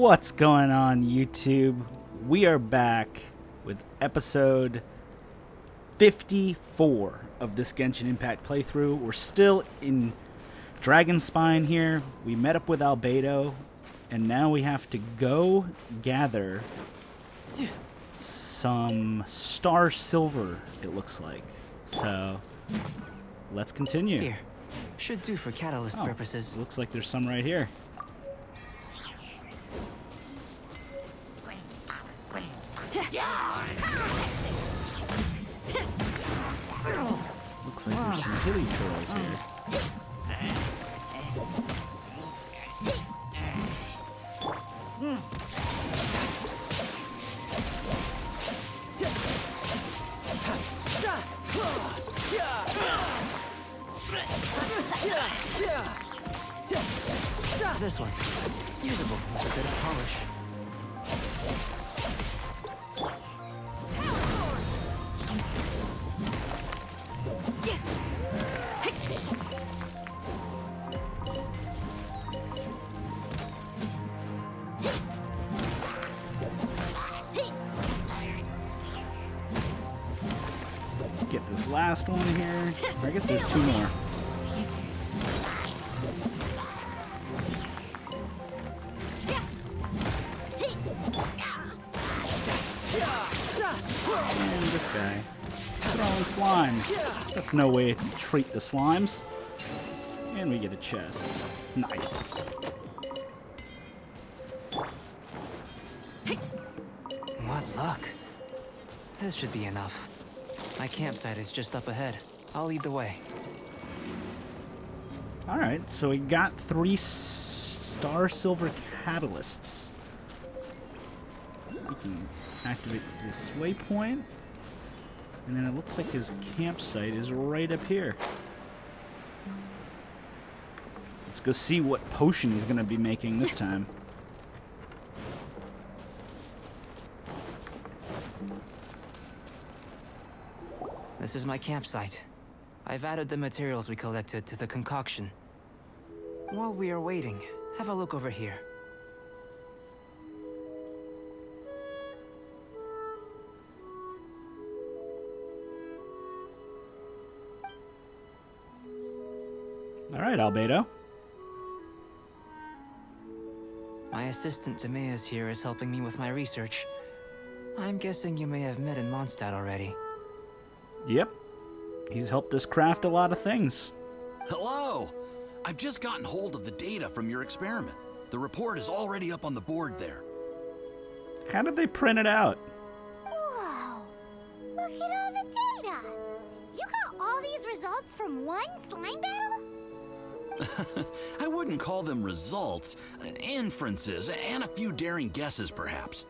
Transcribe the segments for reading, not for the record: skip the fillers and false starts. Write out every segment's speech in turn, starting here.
What's going on, YouTube? We are back with episode 54 of this Genshin Impact playthrough. We're still in Dragonspine here. We met up with Albedo, and now we have to go gather some star silver, it looks like. So, let's continue. Here. Should do for catalyst purposes. Looks like there's some right here. Looks like there's some hilly trolls here. This one. Usable with a bit of polish. Get this last one here. I guess there's two more. And this guy. Throwing slimes. That's no way to treat the slimes. And we get a chest. Nice. What luck. This should be enough. My campsite is just up ahead. I'll lead the way. Alright, so we got 3 star silver catalysts. We can activate this waypoint. And then it looks like his campsite is right up here. Let's go see what potion he's going to be making this time. This is my campsite. I've added the materials we collected to the concoction. While we are waiting, have a look over here. Alright, Albedo. My assistant Timaeus here is helping me with my research. I'm guessing you may have met in Mondstadt already. Yep. He's helped us craft a lot of things. Hello! I've just gotten hold of the data from your experiment. The report is already up on the board there. How did they print it out? Whoa! Look at all the data! You got all these results from one slime battle? I wouldn't call them results, inferences, and a few daring guesses perhaps.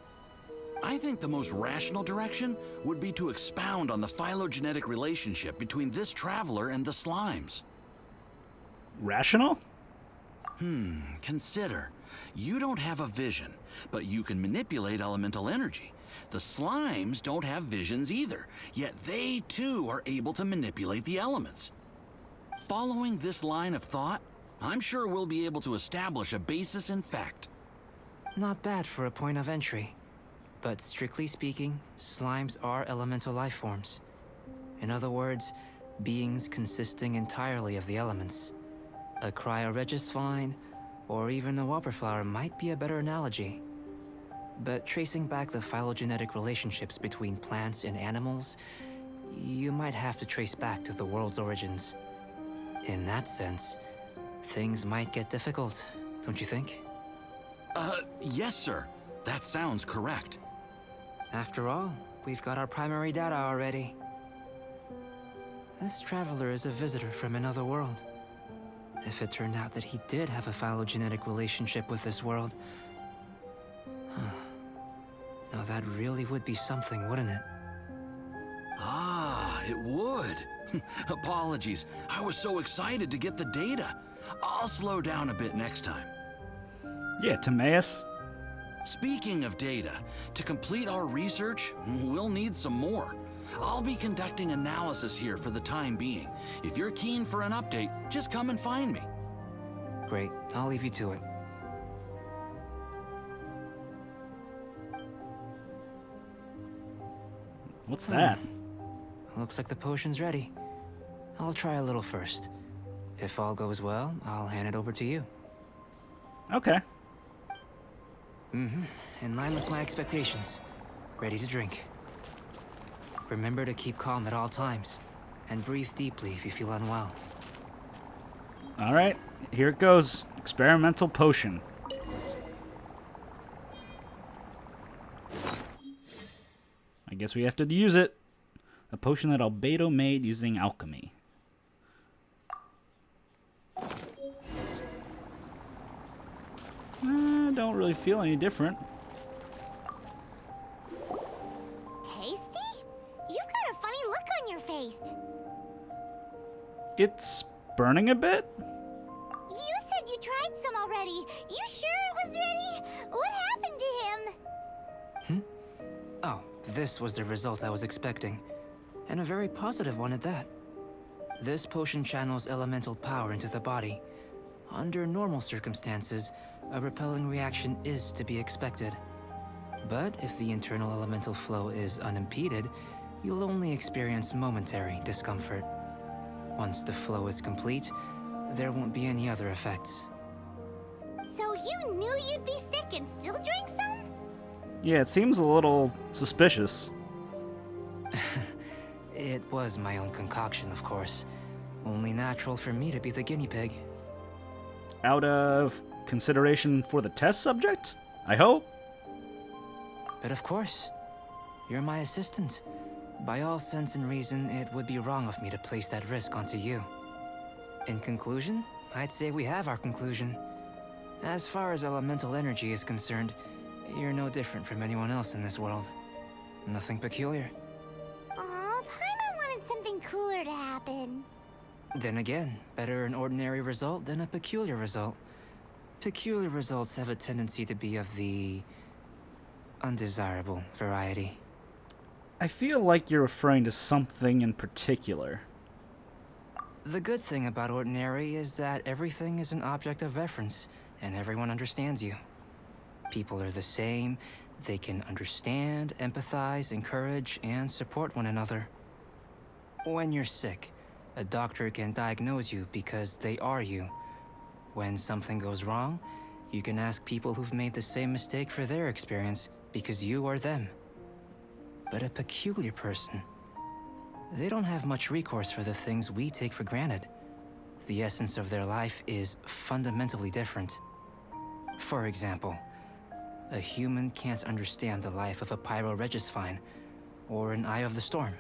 I think the most rational direction would be to expound on the phylogenetic relationship between this traveler and the slimes. Rational? Consider. You don't have a vision, but you can manipulate elemental energy. The slimes don't have visions either, yet they too are able to manipulate the elements. Following this line of thought, I'm sure we'll be able to establish a basis in fact. Not bad for a point of entry. But strictly speaking, slimes are elemental life forms. In other words, beings consisting entirely of the elements. A cryoregisvine, or even a whopperflower might be a better analogy. But tracing back the phylogenetic relationships between plants and animals, you might have to trace back to the world's origins. In that sense, things might get difficult, don't you think? Yes, sir. That sounds correct. After all, we've got our primary data already. This traveler is a visitor from another world. If it turned out that he did have a phylogenetic relationship with this world... Now that really would be something, wouldn't it? Ah, it would. Apologies. I was so excited to get the data. I'll slow down a bit next time. Yeah, Timaeus. Speaking of data, to complete our research, we'll need some more. I'll be conducting analysis here for the time being. If you're keen for an update, just come and find me. Great, I'll leave you to it. What's that? Looks like the potion's ready. I'll try a little first. If all goes well, I'll hand it over to you. Okay. In line with my expectations. Ready to drink. Remember to keep calm at all times, and breathe deeply if you feel unwell. All right, here it goes. Experimental potion. I guess we have to use it. A potion that Albedo made using alchemy. Don't really feel any different. Tasty? You've got a funny look on your face. It's burning a bit. You said you tried some already. You sure it was ready? What happened to him? Oh, this was the result I was expecting. And a very positive one at that. This potion channels elemental power into the body. Under normal circumstances, a repelling reaction is to be expected. But if the internal elemental flow is unimpeded, you'll only experience momentary discomfort. Once the flow is complete, there won't be any other effects. So you knew you'd be sick and still drank some? Yeah, it seems a little suspicious. It was my own concoction, of course. Only natural for me to be the guinea pig. Out of consideration for the test subject, I hope. But of course, you're my assistant. By all sense and reason, it would be wrong of me to place that risk onto you. In conclusion, I'd say we have our conclusion. As far as elemental energy is concerned, you're no different from anyone else in this world. Nothing peculiar. Aw, Paimon wanted something cooler to happen. Then again, better an ordinary result than a peculiar result. Peculiar results have a tendency to be of the undesirable variety. I feel like you're referring to something in particular. The good thing about ordinary is that everything is an object of reference, and everyone understands you. People are the same. They can understand, empathize, encourage, and support one another. When you're sick, a doctor can diagnose you because they are you. When something goes wrong, you can ask people who've made the same mistake for their experience because you are them. But a peculiar person, they don't have much recourse for the things we take for granted. The essence of their life is fundamentally different. For example, a human can't understand the life of a pyroregisvine or an eye of the storm.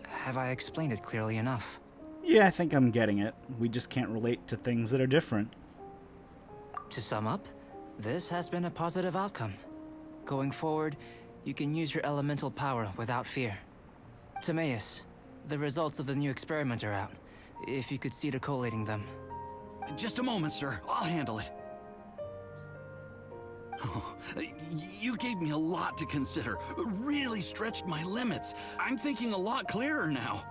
Have I explained it clearly enough? Yeah, I think I'm getting it. We just can't relate to things that are different. To sum up, this has been a positive outcome. Going forward, you can use your elemental power without fear. Timaeus, the results of the new experiment are out. If you could see to collating them. Just a moment, sir. I'll handle it. You gave me a lot to consider. Really stretched my limits. I'm thinking a lot clearer now.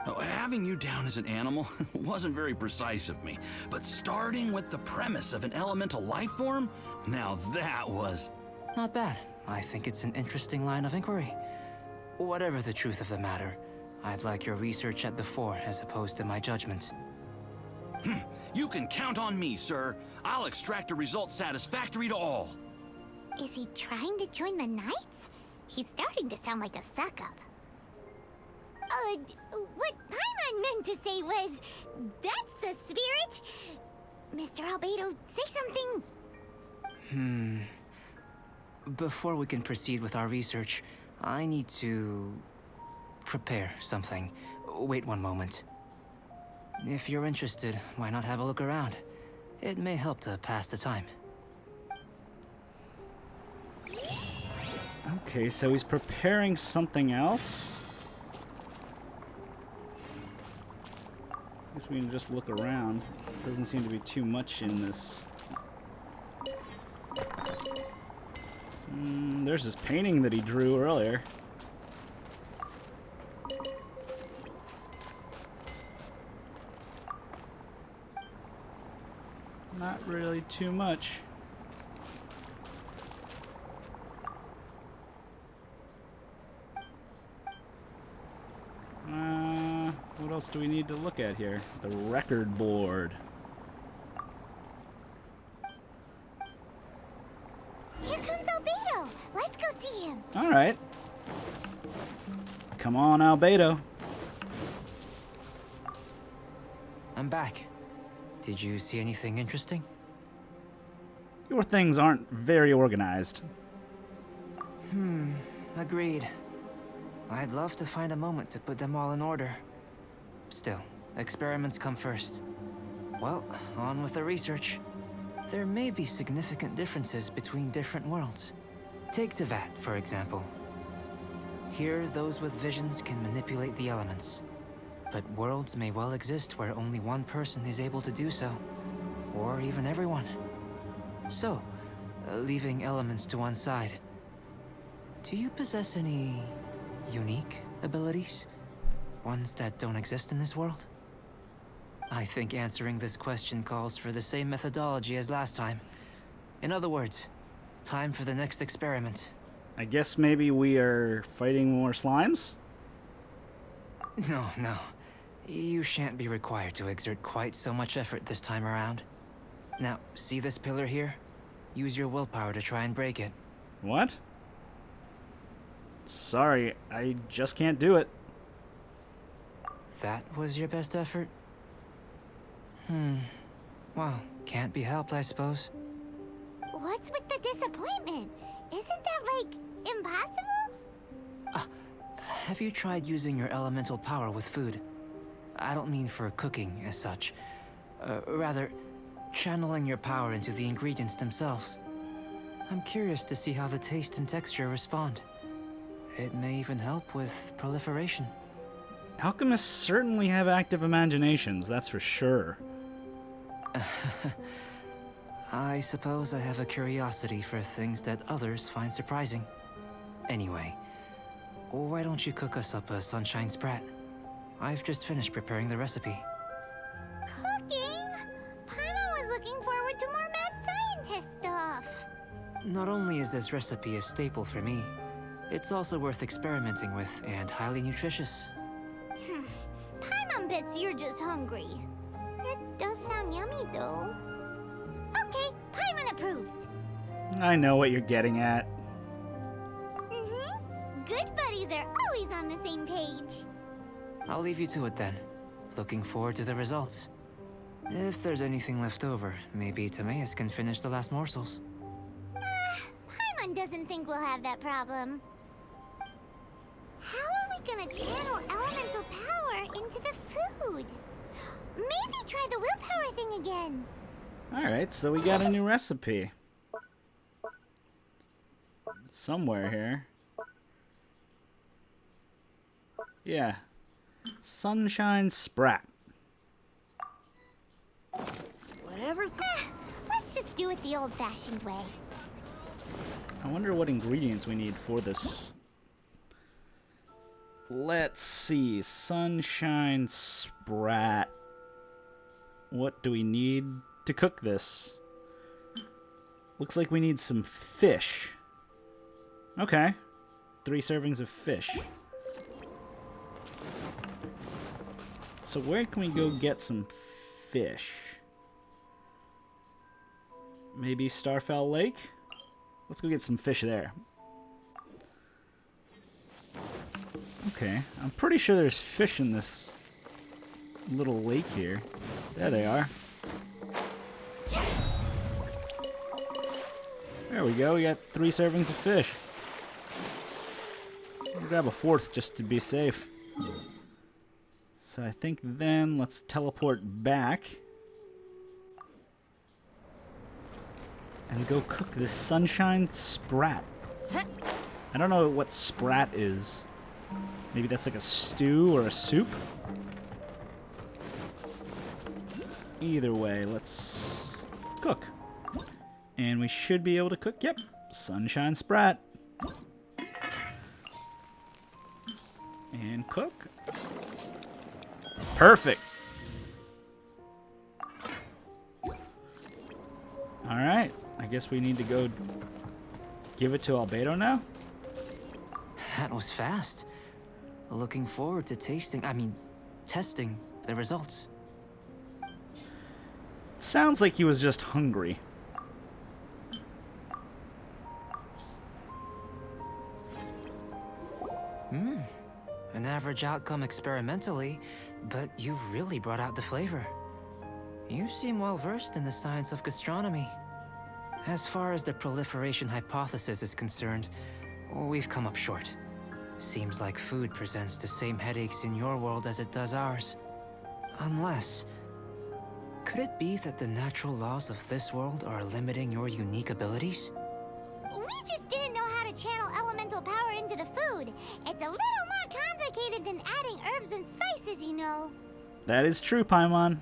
Having you down as an animal wasn't very precise of me, but starting with the premise of an elemental life form, now that was... Not bad. I think it's an interesting line of inquiry. Whatever the truth of the matter, I'd like your research at the fore as opposed to my judgment. You can count on me, sir. I'll extract a result satisfactory to all. Is he trying to join the Knights? He's starting to sound like a suck-up. What Paimon meant to say was, that's the spirit. Mr. Albedo, say something. Before we can proceed with our research, I need to prepare something. Wait one moment. If you're interested, why not have a look around? It may help to pass the time. Okay, so he's preparing something else. Guess we can just look around. Doesn't seem to be too much in this. There's this painting that he drew earlier. Not really too much. else do we need to look at here? The record board. Here comes Albedo. Let's go see him. All right. Come on, Albedo. I'm back. Did you see anything interesting? Your things aren't very organized. Agreed. I'd love to find a moment to put them all in order. Still, experiments come first. Well, on with the research. There may be significant differences between different worlds. Take Tevat, for example. Here, those with visions can manipulate the elements. But worlds may well exist where only one person is able to do so. Or even everyone. So, leaving elements to one side. Do you possess any unique abilities? Ones that don't exist in this world? I think answering this question calls for the same methodology as last time. In other words, time for the next experiment. I guess maybe we are fighting more slimes? No. You shan't be required to exert quite so much effort this time around. Now, see this pillar here? Use your willpower to try and break it. What? Sorry, I just can't do it. That was your best effort? Well, can't be helped, I suppose. What's with the disappointment? Isn't that, like, impossible? Have you tried using your elemental power with food? I don't mean for cooking as such. Rather, channeling your power into the ingredients themselves. I'm curious to see how the taste and texture respond. It may even help with proliferation. Alchemists certainly have active imaginations, that's for sure. I suppose I have a curiosity for things that others find surprising. Anyway, why don't you cook us up a sunshine sprat? I've just finished preparing the recipe. Cooking? Paimon was looking forward to more mad scientist stuff. Not only is this recipe a staple for me, it's also worth experimenting with and highly nutritious. Paimon bets you're just hungry. It does sound yummy, though. Okay, Paimon approves. I know what you're getting at. Good buddies are always on the same page. I'll leave you to it then. Looking forward to the results. If there's anything left over, maybe Timaeus can finish the last morsels. Paimon doesn't think we'll have that problem. How are we gonna channel elemental power into the food? Maybe try the willpower thing again. Alright, so we got a new recipe. Somewhere here. Yeah. Sunshine Sprat. Whatever's let's just do it the old-fashioned way. I wonder what ingredients we need for this. Let's see. Sunshine Sprat. What do we need to cook this? Looks like we need some fish. Okay. 3 servings of fish. So where can we go get some fish? Maybe Starfell Lake? Let's go get some fish there. Okay, I'm pretty sure there's fish in this little lake here. There they are. There we go, we got 3 servings of fish. I'll grab a 4th just to be safe. So I think then let's teleport back and go cook this Sunshine Sprat. I don't know what sprat is. Maybe that's like a stew or a soup? Either way, let's cook. And we should be able to cook, yep, Sunshine Sprat. And cook. Perfect. Alright, I guess we need to go give it to Albedo now? That was fast. Looking forward to tasting, testing the results. Sounds like he was just hungry. An average outcome experimentally, but you've really brought out the flavor. You seem well versed in the science of gastronomy. As far as the proliferation hypothesis is concerned, we've come up short. Seems like food presents the same headaches in your world as it does ours. Unless... could it be that the natural laws of this world are limiting your unique abilities? We just didn't know how to channel elemental power into the food. It's a little more complicated than adding herbs and spices, you know. That is true, Paimon.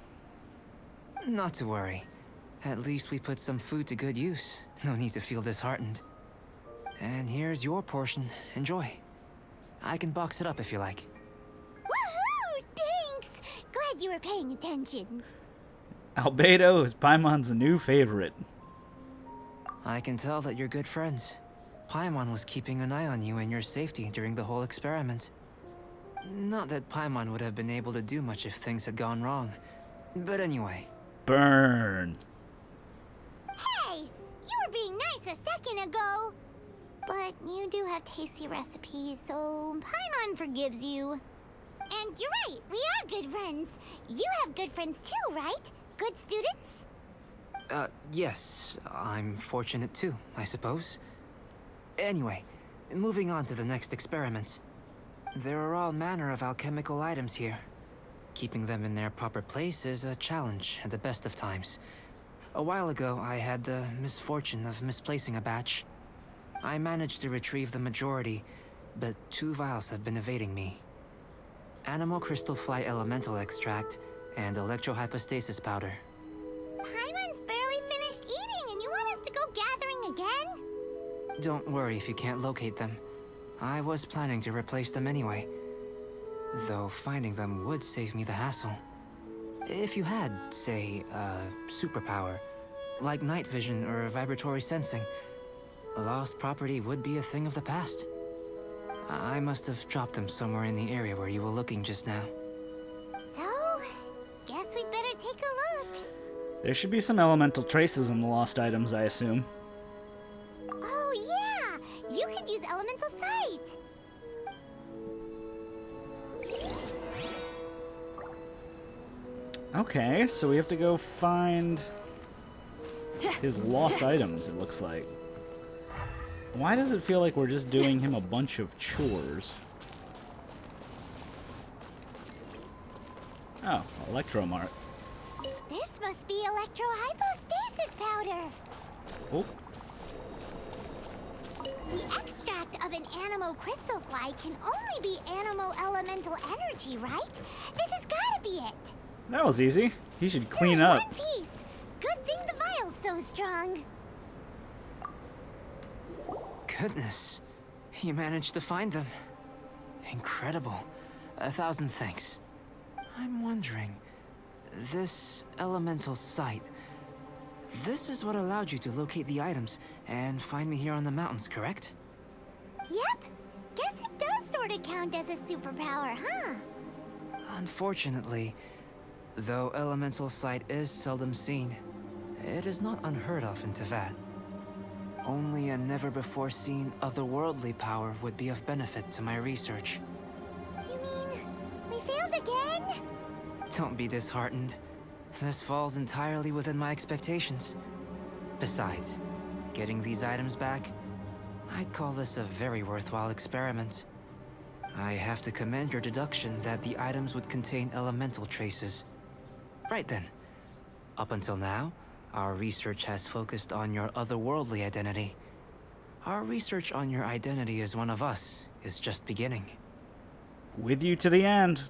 Not to worry. At least we put some food to good use. No need to feel disheartened. And here's your portion. Enjoy. I can box it up if you like. Woohoo! Thanks! Glad you were paying attention. Albedo is Paimon's new favorite. I can tell that you're good friends. Paimon was keeping an eye on you and your safety during the whole experiment. Not that Paimon would have been able to do much if things had gone wrong. But anyway. Burn. Hey! You were being nice a second ago! But you do have tasty recipes, so Paimon forgives you. And you're right, we are good friends. You have good friends too, right? Good students? Yes. I'm fortunate too, I suppose. Anyway, moving on to the next experiment. There are all manner of alchemical items here. Keeping them in their proper place is a challenge at the best of times. A while ago, I had the misfortune of misplacing a batch. I managed to retrieve the majority, but 2 vials have been evading me. Animal crystal fly elemental extract and electrohypostasis powder. Paimon's barely finished eating and you want us to go gathering again? Don't worry if you can't locate them. I was planning to replace them anyway. Though finding them would save me the hassle. If you had, say, superpower, like night vision or vibratory sensing, a lost property would be a thing of the past. I must have dropped them somewhere in the area where you were looking just now. So, guess we'd better take a look. There should be some elemental traces in the lost items, I assume. Oh yeah! You could use elemental sight! Okay, so we have to go find his lost items, it looks like. Why does it feel like we're just doing him a bunch of chores? Oh, Electromart. This must be electrohypostasis powder! Oh, The extract of an animo crystal fly can only be animo elemental energy, right? This has gotta be it! that was easy. He should Still clean in up. one piece. Good thing the vial's so strong. Goodness, you managed to find them. Incredible. 1,000 thanks. I'm wondering, this elemental sight, this is what allowed you to locate the items and find me here on the mountains, correct? Yep. Guess it does sort of count as a superpower, huh? Unfortunately, though elemental sight is seldom seen, it is not unheard of in Teyvat. Only a never-before-seen otherworldly power would be of benefit to my research. You mean, we failed again? Don't be disheartened. This falls entirely within my expectations. Besides, getting these items back, I'd call this a very worthwhile experiment. I have to commend your deduction that the items would contain elemental traces. Right then. Up until now, our research has focused on your otherworldly identity. Our research on your identity as one of us is just beginning. With you to the end.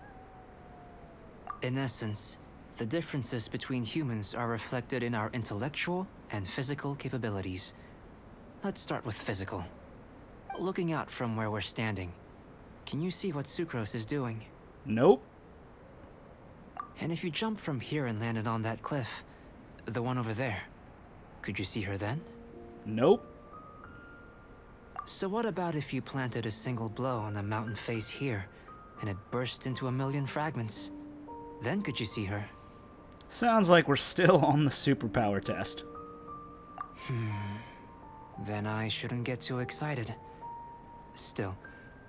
In essence, the differences between humans are reflected in our intellectual and physical capabilities. Let's start with physical. Looking out from where we're standing, can you see what Sucrose is doing? Nope. And if you jump from here and landed on that cliff, the one over there, could you see her then? Nope. So what about if you planted a single blow on the mountain face here, and it burst into a million fragments? Then could you see her? Sounds like we're still on the superpower test. Then I shouldn't get too excited. Still,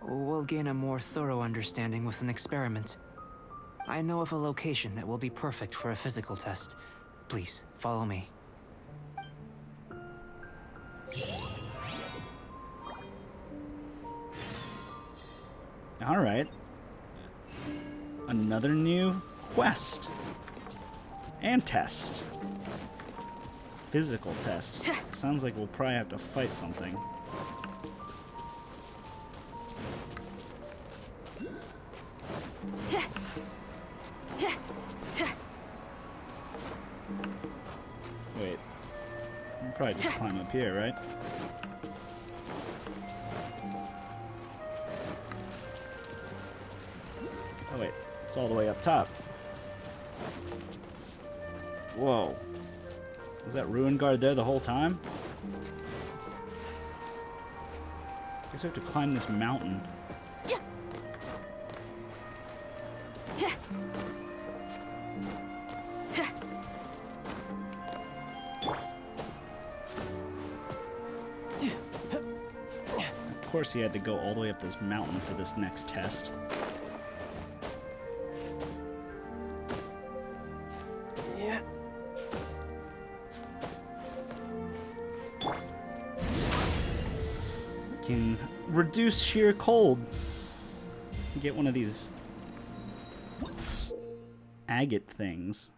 we'll gain a more thorough understanding with an experiment. I know of a location that will be perfect for a physical test. Please, follow me. Alright. Another new quest. And test. Physical test. Sounds like we'll probably have to fight something. Wait. I'll probably just climb up here, right? Oh wait, it's all the way up top. Whoa. Was that ruin guard there the whole time? Guess we have to climb this mountain. Of course he had to go all the way up this mountain for this next test. Can reduce sheer cold. Get one of these agate things.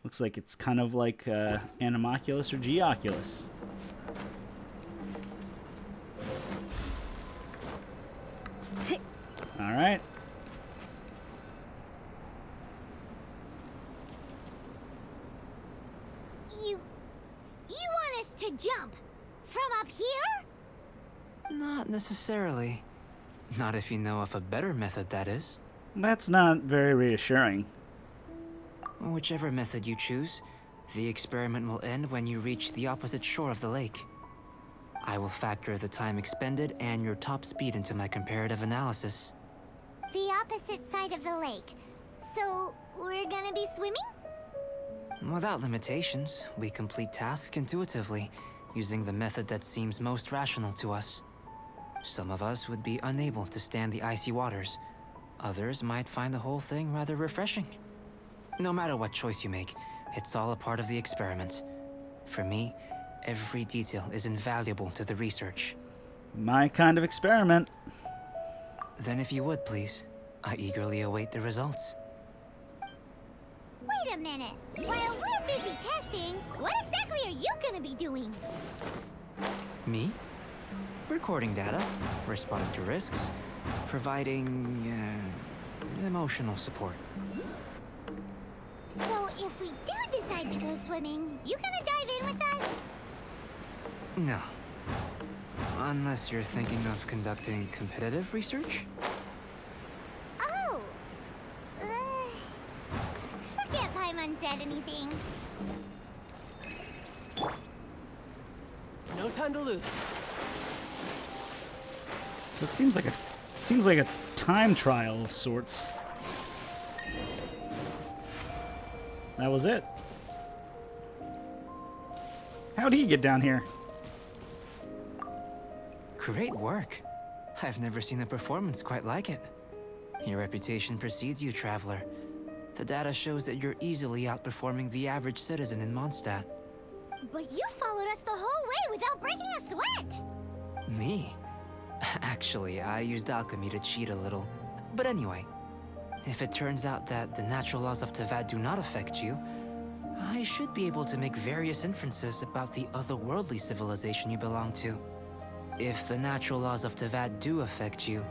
Looks like it's kind of like Animoculus or Geoculus. All right. You want us to jump from up here? Not necessarily. Not if you know of a better method, that is. That's not very reassuring. Whichever method you choose, the experiment will end when you reach the opposite shore of the lake. I will factor the time expended and your top speed into my comparative analysis. The opposite side of the lake. So, we're gonna be swimming? Without limitations, we complete tasks intuitively, using the method that seems most rational to us. Some of us would be unable to stand the icy waters. Others might find the whole thing rather refreshing. No matter what choice you make, it's all a part of the experiment. For me, every detail is invaluable to the research. My kind of experiment. Then if you would, please, I eagerly await the results. Wait a minute. While we're busy testing, what exactly are you gonna be doing? Me? Recording data, responding to risks, providing emotional support. So if we do decide to go swimming, you gonna dive in with us? No. Unless you're thinking of conducting competitive research? Oh! Forget Paimon said anything. No time to lose. So it seems like a time trial of sorts. That was it. How'd he get down here? Great work. I've never seen a performance quite like it. Your reputation precedes you, traveler. The data shows that you're easily outperforming the average citizen in Mondstadt. But you followed us the whole way without breaking a sweat! Me? Actually, I used alchemy to cheat a little. But anyway, if it turns out that the natural laws of Tevat do not affect you, I should be able to make various inferences about the otherworldly civilization you belong to. If the natural laws of Tevat do affect you,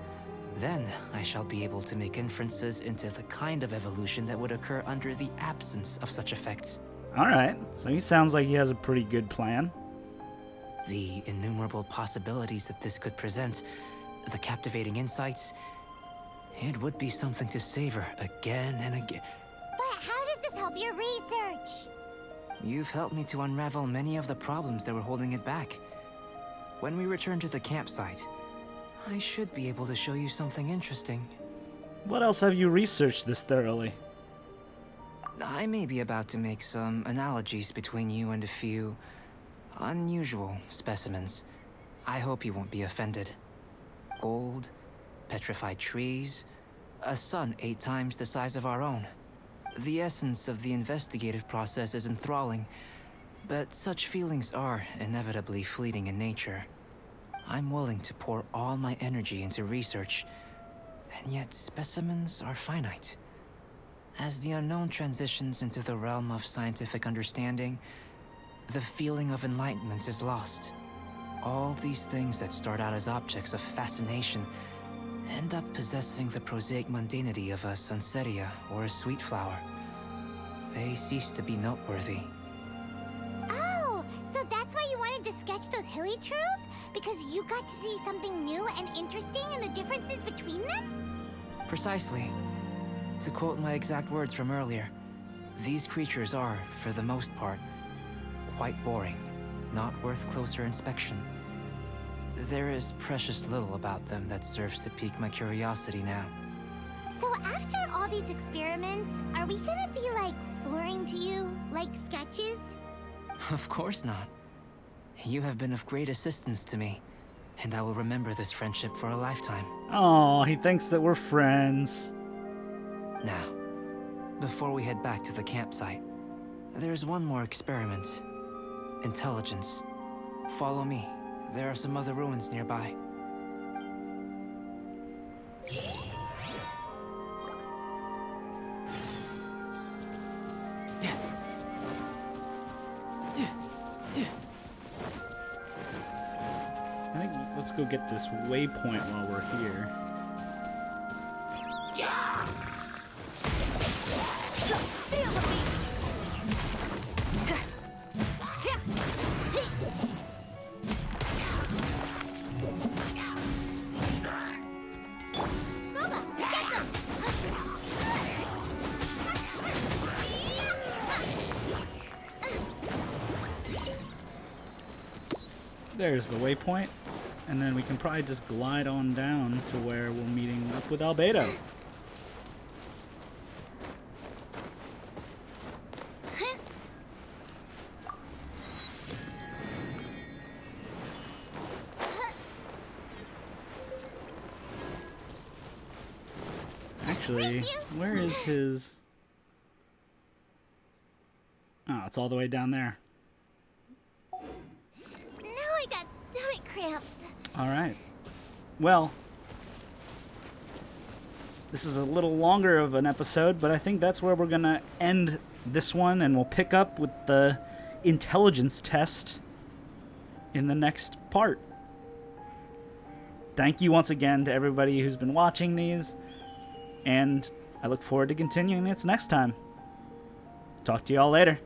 then I shall be able to make inferences into the kind of evolution that would occur under the absence of such effects. Alright, so he sounds like he has a pretty good plan. The innumerable possibilities that this could present, the captivating insights, it would be something to savor again and again. But how does this help your research? You've helped me to unravel many of the problems that were holding it back. When we return to the campsite, I should be able to show you something interesting. What else have you researched this thoroughly? I may be about to make some analogies between you and a few unusual specimens. I hope you won't be offended. Gold, petrified trees, a sun 8 times the size of our own. The essence of the investigative process is enthralling, but such feelings are inevitably fleeting in nature. I'm willing to pour all my energy into research, and yet specimens are finite. As the unknown transitions into the realm of scientific understanding, the feeling of enlightenment is lost. All these things that start out as objects of fascination end up possessing the prosaic mundanity of a sunsetia or a sweet flower. They cease to be noteworthy. Oh, so that's why you wanted to sketch those hilichurls? Because you got to see something new and interesting and the differences between them? Precisely. To quote my exact words from earlier, these creatures are, for the most part, quite boring, not worth closer inspection. There is precious little about them that serves to pique my curiosity now. So after all these experiments, are we gonna be, like, boring to you? Like sketches? Of course not. You have been of great assistance to me, and I will remember this friendship for a lifetime. Oh, he thinks that we're friends. Now, before we head back to the campsite, there's one more experiment. Intelligence. Follow me. There are some other ruins nearby. I think let's go get this waypoint while we're here. There's the waypoint, and then we can probably just glide on down to where we're meeting up with Albedo. Actually, where is his... Oh, it's all the way down there. I got stomach cramps. Alright. Well, this is a little longer of an episode, but I think that's where we're going to end this one, and we'll pick up with the intelligence test in the next part. Thank you once again to everybody who's been watching these, and I look forward to continuing this next time. Talk to you all later.